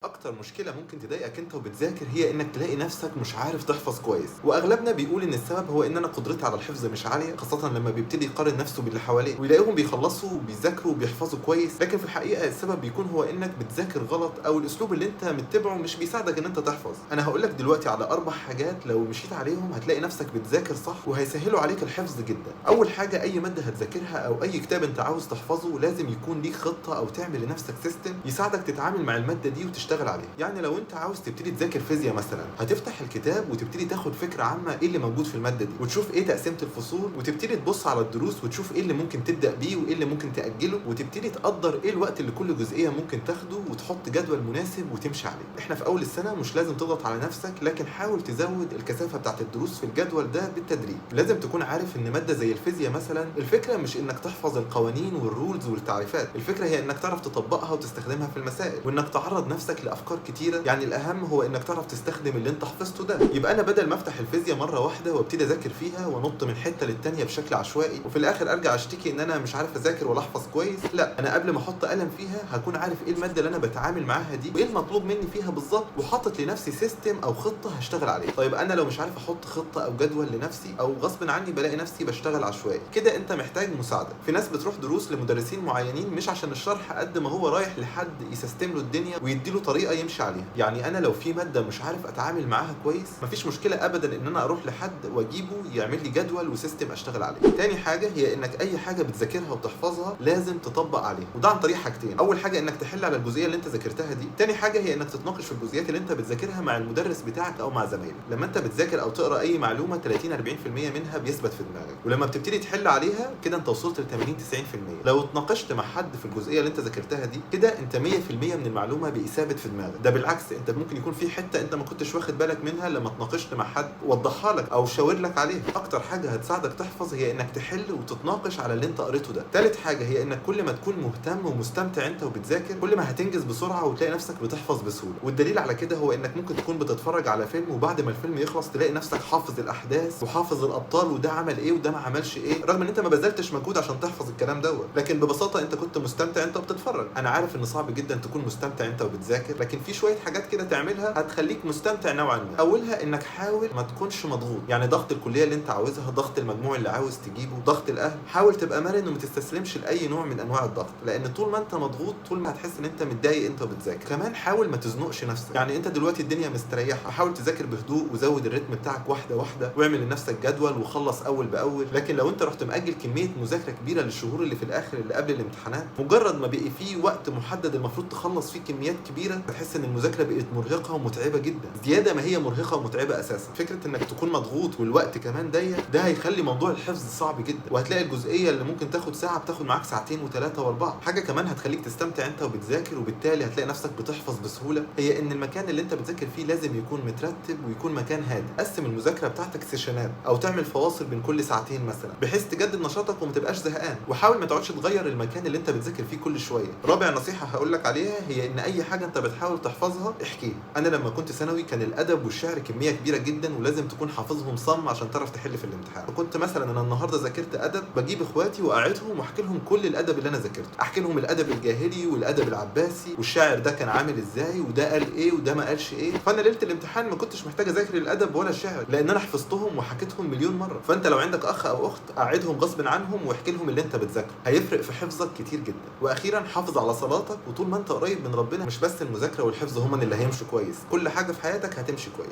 اكتر مشكلة ممكن تضايقك انت وبتذاكر هي انك تلاقي نفسك مش عارف تحفظ كويس، واغلبنا بيقول ان السبب هو ان انا قدرتي على الحفظ مش عالية، خاصة لما بيبتدي يقارن نفسه باللي حواليه ويلاقيهم بيخلصوا وبيذاكروا وبيحفظوا كويس، لكن في الحقيقة السبب بيكون هو انك بتذاكر غلط او الاسلوب اللي انت متبعه مش بيساعدك ان انت تحفظ. انا هقولك دلوقتي على 4 حاجات لو مشيت عليهم هتلاقي نفسك بتذاكر صح وهيسهلوا عليك الحفظ جدا. اول حاجة، اي مادة هتذاكرها او اي كتاب انت عاوز تحفظه لازم يكون ليك خطة او تعمل لنفسك سيستم يساعدك تتعامل مع المادة دي وتشتغل عليها. يعني لو انت عاوز تبتدي تذاكر فيزياء مثلا، هتفتح الكتاب وتبتدي تاخد فكره عامه ايه اللي موجود في الماده دي، وتشوف ايه تقسيمه الفصول، وتبتدي تبص على الدروس وتشوف ايه اللي ممكن تبدا بيه وايه اللي ممكن تاجله، وتبتدي تقدر ايه الوقت اللي كل جزئيه ممكن تاخده وتحط جدول مناسب وتمشي عليه. احنا في اول السنه مش لازم تضغط على نفسك، لكن حاول تزود الكثافه بتاعت الدروس في الجدول ده بالتدريج. لازم تكون عارف ان ماده زي الفيزياء مثلا، الفكره مش انك تحفظ القوانين والرولز والتعريفات، الفكره هي انك تعرف تطبقها وتستخدمها في المسائل، وانك تعرض نفسك لافكار كتيره. يعني الاهم هو انك تعرف تستخدم اللي انت حفظته ده. يبقى انا بدل ما افتح الفيزياء مره واحده وابتدي اذاكر فيها وانط من حته للتانيه بشكل عشوائي وفي الاخر ارجع اشتكي ان انا مش عارف اذاكر ولا احفظ كويس، لا، انا قبل ما احط قلم فيها هكون عارف ايه الماده اللي انا بتعامل معاها دي وايه المطلوب مني فيها بالظبط، وحاطط لنفسي سيستم او خطه هشتغل عليه. طيب انا لو مش عارف احط خطه او جدول لنفسي او غصب عني بلاقي نفسي بشتغل عشوائي، كده انت محتاج مساعده. في ناس بتروح دروس لمدرسين معينين مش عشان الشرح قد ما هو رايح لحد يسيستم له الدنيا ويديله طريقه يمشي عليها. يعني انا لو في ماده مش عارف اتعامل معاها كويس، مفيش مشكله ابدا ان انا اروح لحد واجيبه يعمل لي جدول وسيستم اشتغل عليه. تاني حاجه هي انك اي حاجه بتذاكرها وبتحفظها لازم تطبق عليها، وده عن طريق حاجتين. اول حاجه انك تحل على الجزئيه اللي انت ذاكرتها دي، تاني حاجه هي انك تتناقش في الجزئيات اللي انت بتذاكرها مع المدرس بتاعك او مع زمايلك. لما انت بتذاكر او تقرا اي معلومه 30 40% منها بيثبت في دماغك، ولما بتبتدي تحل عليها كده انت وصلت ل 80 90%. لو اتناقشت مع حد في الجزئيه اللي انت ذاكرتها دي، كده انت 100% من المعلومه بقى ثابت في دماغك. ده بالعكس، انت ممكن يكون في حته انت ما كنتش واخد بالك منها لما اتناقشت مع حد وضحها لك او شاور لك عليها. اكتر حاجه هتساعدك تحفظ هي انك تحل وتتناقش على اللي انت قريته ده. تالت حاجه هي انك كل ما تكون مهتم ومستمتع انت وبتذاكر، كل ما هتنجز بسرعه وتلاقي نفسك بتحفظ بسهوله. والدليل على كده هو انك ممكن تكون بتتفرج على فيلم وبعد ما الفيلم يخلص تلاقي نفسك حافظ الاحداث وحافظ الابطال وده عمل ايه وده ما عملش ايه، رغم ان انت ما بذلتش مجهود عشان تحفظ الكلام دوت، لكن ببساطه انت كنت مستمتع انت وبتتفرج. انا عارف ان صعب جدا تكون مستمتع انت وبتذاكر، لكن في شويه حاجات كده تعملها هتخليك مستمتع نوعا ما. اولها انك حاول ما تكونش مضغوط، يعني ضغط الكليه اللي انت عاوزها، ضغط المجموع اللي عاوز تجيبه، ضغط الاهل، حاول تبقى مرن وما تستسلمش لاي نوع من انواع الضغط، لان طول ما انت مضغوط طول ما هتحس ان انت متضايق انت وبتذاكر. كمان حاول ما تزنقش نفسك، يعني انت دلوقتي الدنيا مستريحه، حاول تذاكر بهدوء وزود الريتم بتاعك واحده واحده واعمل لنفسك جدول وخلص اول باول. لكن لو انت رحت مأجل كميه مذاكره كبيره للشهور اللي في الاخر اللي قبل الامتحانات، مجرد ما بقي فيه وقت محدد المفروض تخلص فيه كميات كبيره، هتحس ان المذاكره بقت مرهقه ومتعبه جدا زياده ما هي مرهقه ومتعبه اساسا. فكره انك تكون مضغوط والوقت كمان ضيق ده هيخلي موضوع الحفظ صعب جدا، وهتلاقي الجزئيه اللي ممكن تاخد ساعه بتاخد معاك ساعتين وثلاثه واربعه. حاجه كمان هتخليك تستمتع انت وبتذاكر وبالتالي هتلاقي نفسك بتحفظ بسهوله، هي ان المكان اللي انت بتذاكر فيه لازم يكون مترتب ويكون مكان هادي. قسم المذاكره بتاعتك سيشنات او تعمل فواصل بين كل ساعتين مثلا بحيث تجدد نشاطك وما تبقاش زهقان، وحاول ما تقعدش تغير المكان اللي انت بتذاكر فيه كل شويه. رابع نصيحه هقول لك عليها هي ان اي حاجه انت بتحاول تحفظها احكيها. انا لما كنت ثانوي كان الادب والشعر كميه كبيره جدا ولازم تكون حافظهم صم عشان تعرف تحل في الامتحان، فكنت مثلا انا النهارده ذاكرت ادب بجيب اخواتي واقعدهم واحكي لهم كل الادب اللي انا ذاكرته، احكي لهم الادب الجاهلي والادب العباسي والشاعر ده كان عامل ازاي وده قال ايه وده ما قالش ايه. فانا ليله الامتحان ما كنتش محتاج اذاكر الادب ولا الشعر لان انا حفظتهم وحكيتهم مليون مره. فانت لو عندك اخ او اخت قعدهم غصب عنهم واحكي لهم اللي انت بتذاكره، هيفرق في حفظك كتير جدا. واخيرا حافظ على صلاتك، وطول ما انت قريب من ربنا مش بس المذاكره والحفظ هما اللي هيمشوا كويس، كل حاجه في حياتك هتمشي كويس.